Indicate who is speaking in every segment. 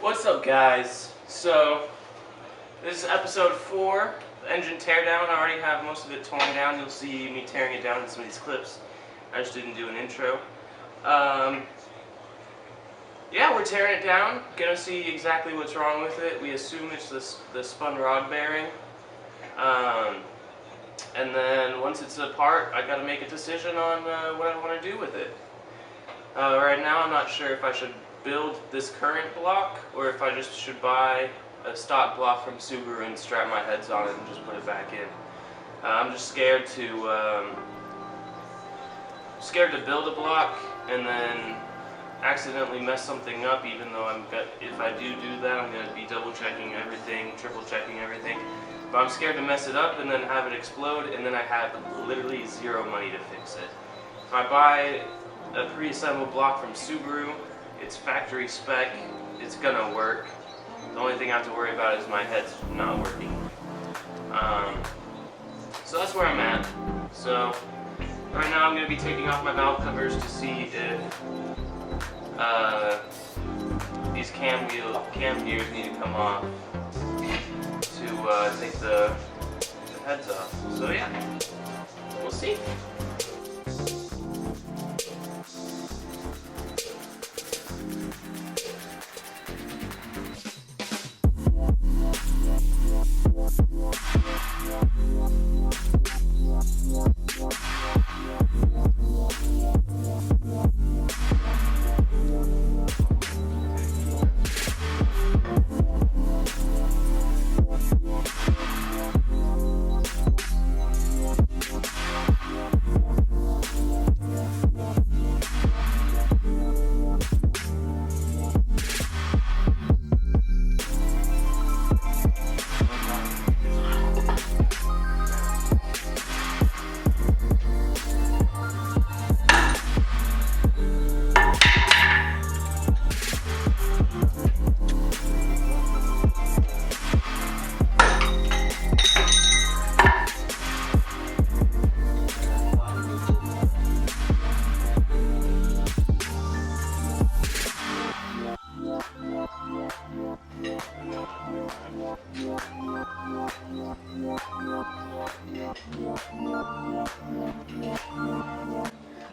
Speaker 1: What's up, guys? So, this is episode 4, the engine teardown. I already have most of it torn down. You'll see me tearing it down in some of these clips. I just didn't do an intro. Yeah, we're tearing it down. Gonna see exactly what's wrong with it. We assume it's the spun rod bearing. And then once it's apart, I gotta make a decision on what I want to do with it. Right now, I'm not sure if I should build this current block or if I just should buy a stock block from Subaru and strap my heads on it and just put it back in. I'm just scared to build a block and then accidentally mess something up. Even though if I do that, I'm going to be double checking everything, triple checking everything. But I'm scared to mess it up and then have it explode, and then I have literally zero money to fix it. If I buy a pre-assembled block from Subaru, it's factory spec, it's gonna work. The only thing I have to worry about is my head's not working. So that's where I'm at. So right now I'm gonna be taking off my valve covers to see if these cam gears need to come off to take the heads off. So yeah, we'll see.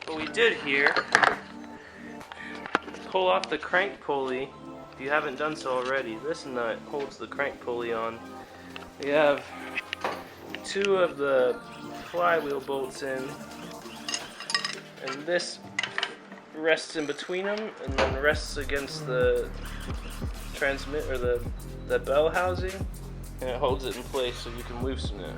Speaker 1: What we did here, pull off the crank pulley. If you haven't done so already, this nut holds the crank pulley on. We have 2 of the flywheel bolts in, and this rests in between them and then rests against the transmit or the bell housing, and it holds it in place so you can loosen it.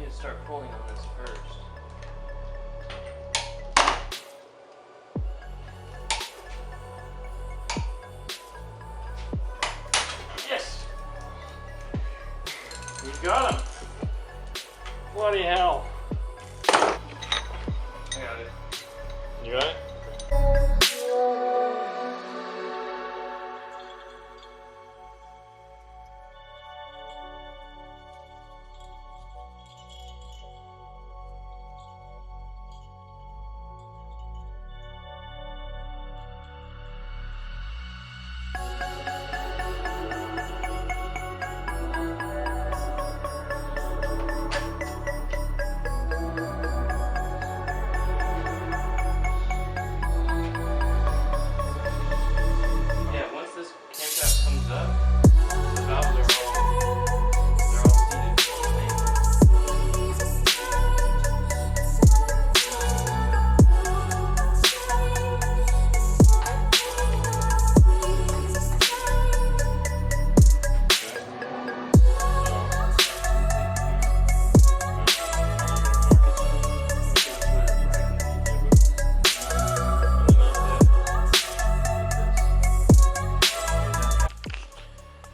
Speaker 1: to start pulling on this first. Yes!
Speaker 2: You got him! Bloody hell!
Speaker 1: I got it.
Speaker 2: You got it?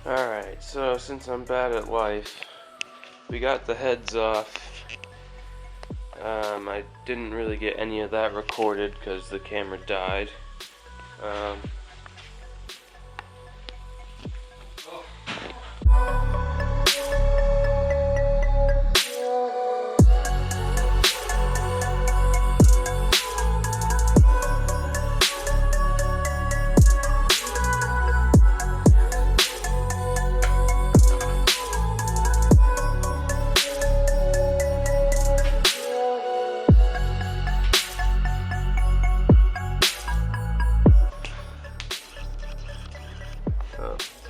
Speaker 1: Alright, so since I'm bad at life, we got the heads off. I didn't really get any of that recorded because the camera died.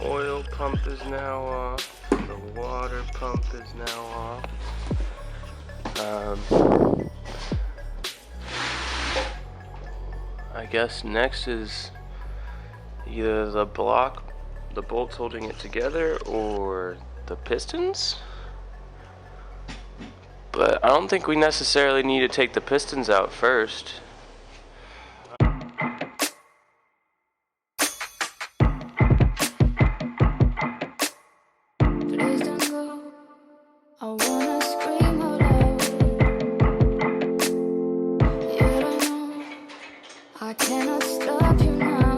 Speaker 1: Oil pump is now off. The water pump is now off. I guess next is either the block, the bolts holding it together, or the pistons. But I don't think we necessarily need to take the pistons out first.
Speaker 3: I wanna scream out loud. Yet I know I cannot stop you now.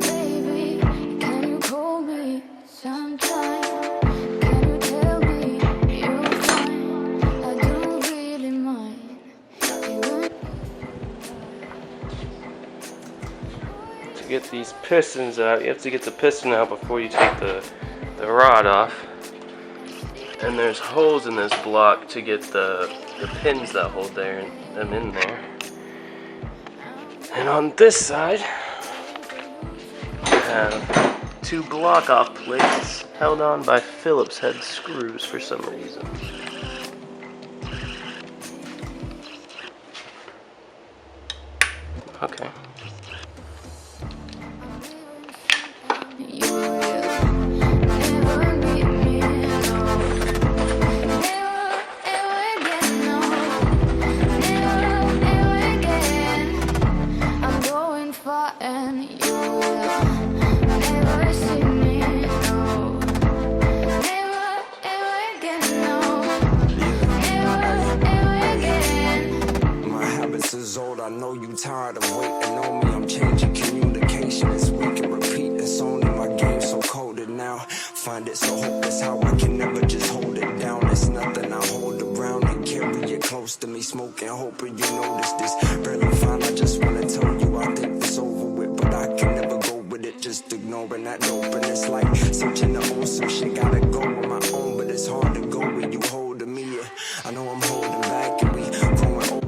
Speaker 3: Baby, can you call me sometime? Can you tell me you're fine? I don't really mind.
Speaker 1: To get these pistons out, you have to get the piston out before you take the rod off. And there's holes in this block to get the pins that hold them in there. And on this side, we have two block off plates held on by Phillips head screws for some reason. Okay.
Speaker 4: I know you tired of waiting on me. I'm changing communication. It's weak and repeat. It's only my game so coded now. Find it so hopeless how I can never just hold it down. It's nothing I hold around and carry it close to me. Smoking, hoping you notice this. Barely fine. I just wanna tell you I think it's over with, but I can never go with it. Just ignoring that dope, and it's like searching to own some shit. Gotta go on my own, but it's hard to go when you holding me. Yeah, I know I'm holding back and we growing older.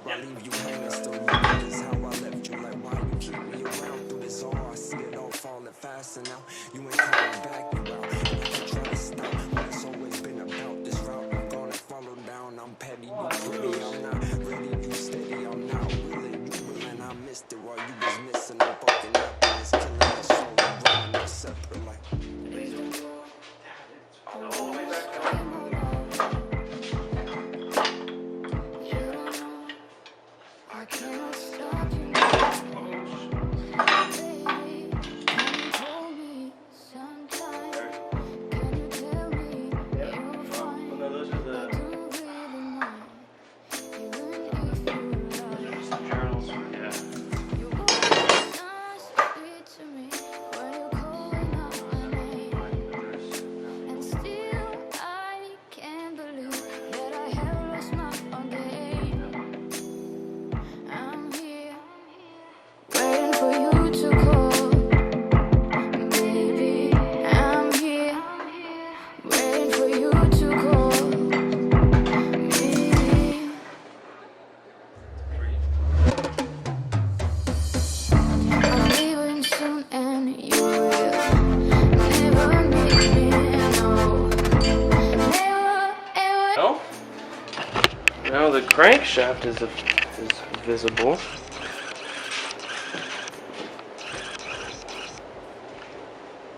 Speaker 4: I leave you hanging still. You know this how I left you. Like why you keep me around through this all? I see it all falling fast and now you ain't coming back. You out. And I can try to stop, but it's always been about this route. I'm gonna follow down. I'm petty, you pretty. I'm not ready, you steady. I'm not willing, you willing. I missed it while you was missing. I'm fucking up and it's killing us all. We're running us separate like.
Speaker 1: Now the crankshaft is visible.